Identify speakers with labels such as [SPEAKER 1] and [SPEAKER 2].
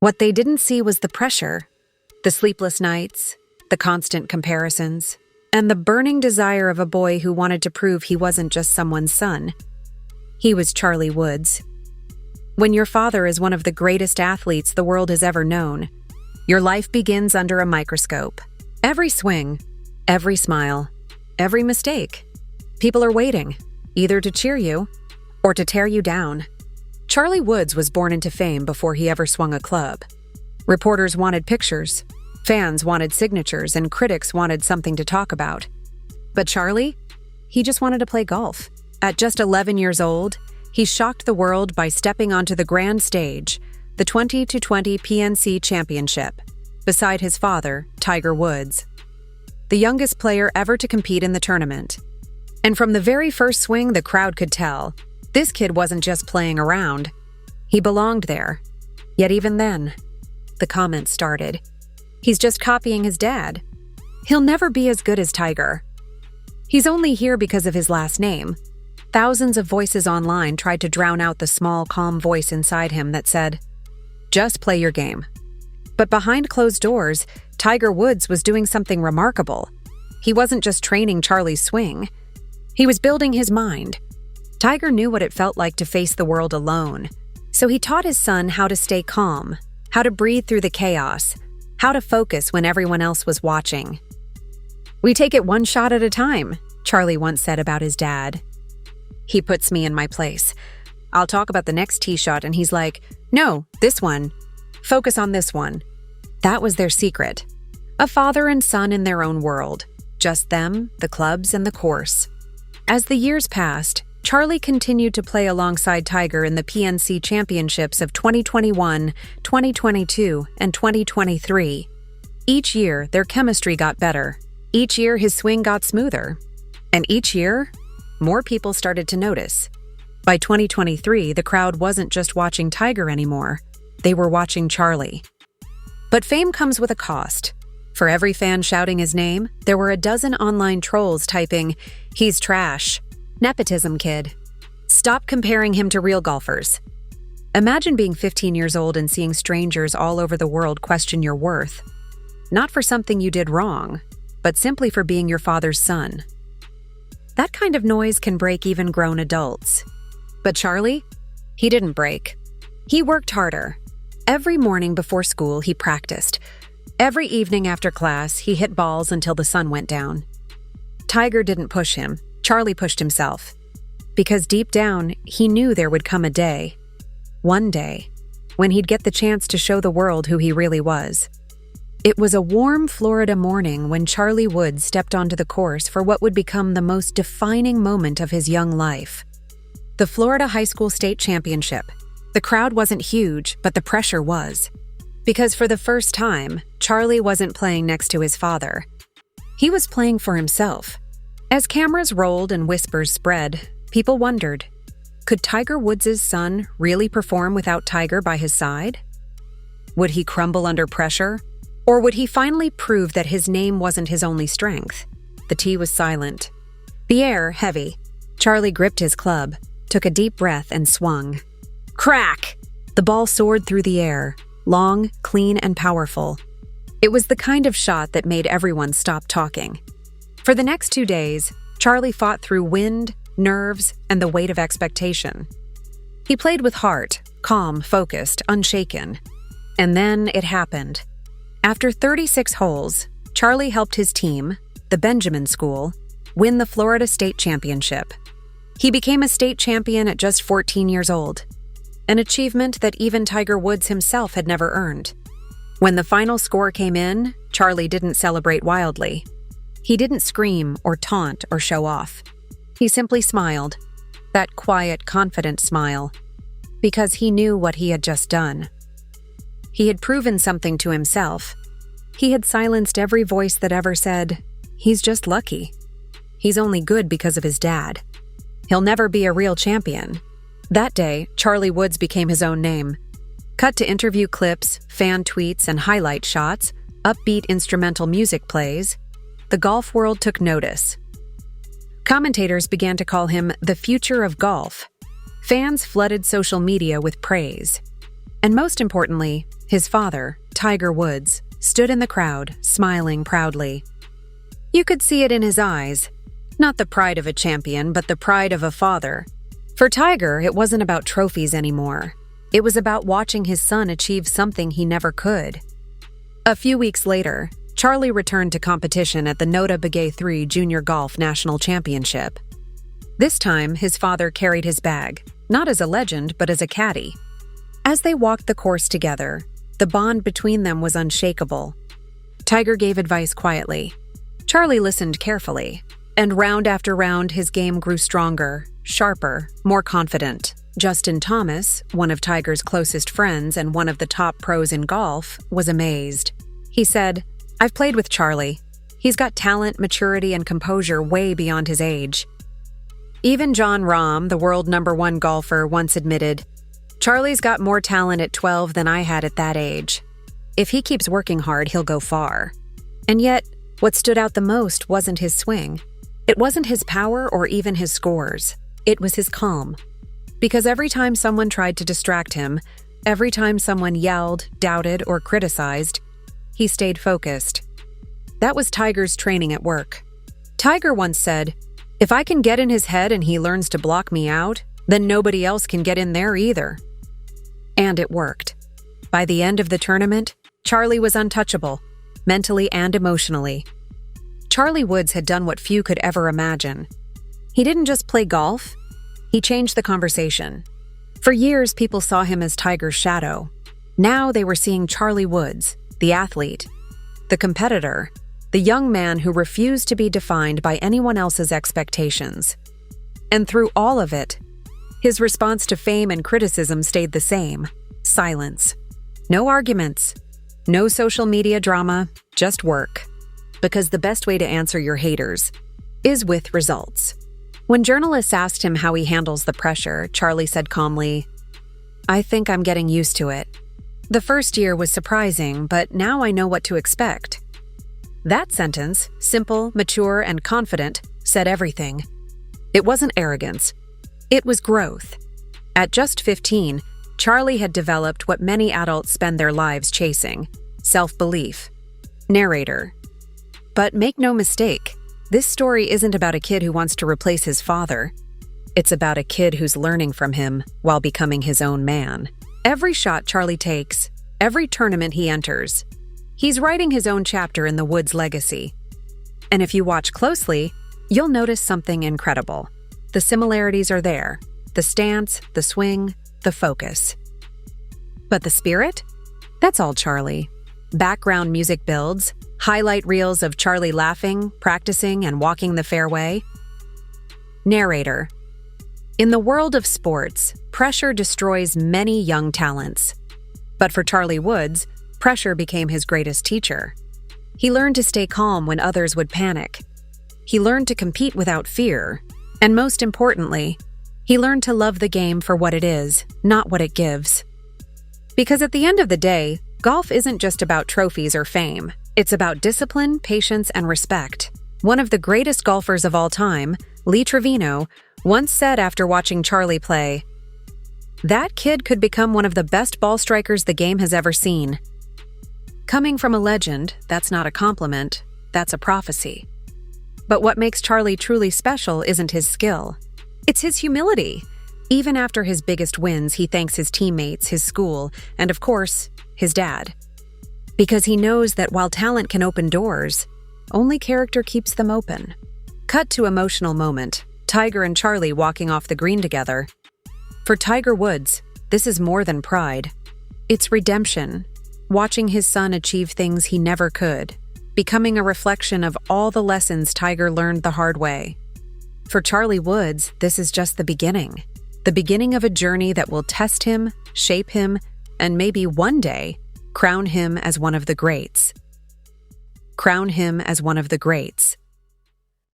[SPEAKER 1] What they didn't see was the pressure, the sleepless nights, the constant comparisons, and the burning desire of a boy who wanted to prove he wasn't just someone's son. He was Charlie Woods. When your father is one of the greatest athletes the world has ever known, your life begins under a microscope. Every swing, every smile, every mistake. People are waiting, either to cheer you or to tear you down. Charlie Woods was born into fame before he ever swung a club. Reporters wanted pictures, fans wanted signatures, and critics wanted something to talk about. But Charlie? He just wanted to play golf. At just 11 years old, he shocked the world by stepping onto the grand stage, the 20x20 PNC Championship, beside his father, Tiger Woods, the youngest player ever to compete in the tournament. And from the very first swing, the crowd could tell, this kid wasn't just playing around. He belonged there. Yet even then, the comments started. He's just copying his dad. He'll never be as good as Tiger. He's only here because of his last name. Thousands of voices online tried to drown out the small, calm voice inside him that said, just play your game. But behind closed doors, Tiger Woods was doing something remarkable. He wasn't just training Charlie's swing. He was building his mind. Tiger knew what it felt like to face the world alone, so he taught his son how to stay calm, how to breathe through the chaos, how to focus when everyone else was watching. We take it one shot at a time, Charlie once said about his dad. He puts me in my place. I'll talk about the next tee shot and he's like, no, this one. Focus on this one. That was their secret. A father and son in their own world. Just them, the clubs, and the course. As the years passed, Charlie continued to play alongside Tiger in the PNC Championships of 2021, 2022, and 2023. Each year, their chemistry got better. Each year, his swing got smoother. And each year, more people started to notice. By 2023, the crowd wasn't just watching Tiger anymore. They were watching Charlie. But fame comes with a cost. For every fan shouting his name, there were a dozen online trolls typing, "He's trash. Nepotism kid. Stop comparing him to real golfers." Imagine being 15 years old and seeing strangers all over the world question your worth. Not for something you did wrong, but simply for being your father's son. That kind of noise can break even grown adults. But Charlie? He didn't break. He worked harder. Every morning before school, he practiced. Every evening after class, he hit balls until the sun went down. Tiger didn't push him. Charlie pushed himself. Because deep down, he knew there would come a day, one day, when he'd get the chance to show the world who he really was. It was a warm Florida morning when Charlie Woods stepped onto the course for what would become the most defining moment of his young life. The Florida High School State Championship. The crowd wasn't huge, but the pressure was. Because for the first time, Charlie wasn't playing next to his father. He was playing for himself. As cameras rolled and whispers spread, people wondered, could Tiger Woods' son really perform without Tiger by his side? Would he crumble under pressure? Or would he finally prove that his name wasn't his only strength? The tee was silent. The air heavy. Charlie gripped his club, took a deep breath, and swung. Crack! The ball soared through the air, long, clean, and powerful. It was the kind of shot that made everyone stop talking. For the next 2 days, Charlie fought through wind, nerves, and the weight of expectation. He played with heart, calm, focused, unshaken. And then it happened. After 36 holes, Charlie helped his team, the Benjamin School, win the Florida State Championship. He became a state champion at just 14 years old, an achievement that even Tiger Woods himself had never earned. When the final score came in, Charlie didn't celebrate wildly. He didn't scream or taunt or show off. He simply smiled, that quiet, confident smile, because he knew what he had just done. He had proven something to himself. He had silenced every voice that ever said, he's just lucky. He's only good because of his dad. He'll never be a real champion. That day, Charlie Woods became his own name. Cut to interview clips, fan tweets, and highlight shots, upbeat instrumental music plays, the golf world took notice. Commentators began to call him the future of golf. Fans flooded social media with praise. And most importantly, His father, Tiger Woods, stood in the crowd, smiling proudly. You could see it in his eyes. Not the pride of a champion, but the pride of a father. For Tiger, it wasn't about trophies anymore. It was about watching his son achieve something he never could. A few weeks later, Charlie returned to competition at the Nota Begay 3 Junior Golf National Championship. This time, his father carried his bag, not as a legend, but as a caddy. As they walked the course together, the bond between them was unshakable. Tiger gave advice quietly. Charlie listened carefully, and round after round his game grew stronger, sharper, more confident. Justin Thomas, one of Tiger's closest friends and one of the top pros in golf, was amazed. He said, "I've played with Charlie. He's got talent, maturity, and composure way beyond his age." Even Jon Rahm, the world #1 golfer, once admitted, "Charlie's got more talent at 12 than I had at that age. If he keeps working hard, he'll go far." And yet, what stood out the most wasn't his swing. It wasn't his power or even his scores. It was his calm. Because every time someone tried to distract him, every time someone yelled, doubted, or criticized, he stayed focused. That was Tiger's training at work. Tiger once said, "If I can get in his head and he learns to block me out, then nobody else can get in there either." And it worked. By the end of the tournament, Charlie was untouchable, mentally and emotionally. Charlie Woods had done what few could ever imagine. He didn't just play golf, he changed the conversation. For years, people saw him as Tiger's shadow. Now they were seeing Charlie Woods, the athlete, the competitor, the young man who refused to be defined by anyone else's expectations. And through all of it, his response to fame and criticism stayed the same: silence. No arguments, no social media drama, just work. Because the best way to answer your haters is with results. When journalists asked him how he handles the pressure, Charlie said calmly, "I think I'm getting used to it. The first year was surprising, but now I know what to expect." That sentence, simple, mature, and confident, said everything. It wasn't arrogance. It was growth. At just 15, Charlie had developed what many adults spend their lives chasing: self-belief. Narrator. But make no mistake, this story isn't about a kid who wants to replace his father. It's about a kid who's learning from him while becoming his own man. Every shot Charlie takes, every tournament he enters, he's writing his own chapter in the Woods legacy. And if you watch closely, you'll notice something incredible. The similarities are there: the stance, the swing, the focus. But the spirit? That's all Charlie. Background music builds, highlight reels of Charlie laughing, practicing, and walking the fairway. Narrator. In the world of sports, pressure destroys many young talents. But for Charlie Woods, pressure became his greatest teacher. He learned to stay calm when others would panic. He learned to compete without fear. And most importantly, he learned to love the game for what it is, not what it gives. Because at the end of the day, golf isn't just about trophies or fame. It's about discipline, patience, and respect. One of the greatest golfers of all time, Lee Trevino, once said after watching Charlie play, "That kid could become one of the best ball strikers the game has ever seen." Coming from a legend, that's not a compliment, that's a prophecy. But what makes Charlie truly special isn't his skill. It's his humility. Even after his biggest wins, he thanks his teammates, his school, and of course, his dad. Because he knows that while talent can open doors, only character keeps them open. Cut to emotional moment, Tiger and Charlie walking off the green together. For Tiger Woods, this is more than pride. It's redemption, watching his son achieve things he never could, becoming a reflection of all the lessons Tiger learned the hard way. For Charlie Woods, this is just the beginning of a journey that will test him, shape him, and maybe one day, crown him as one of the greats. Crown him as one of the greats.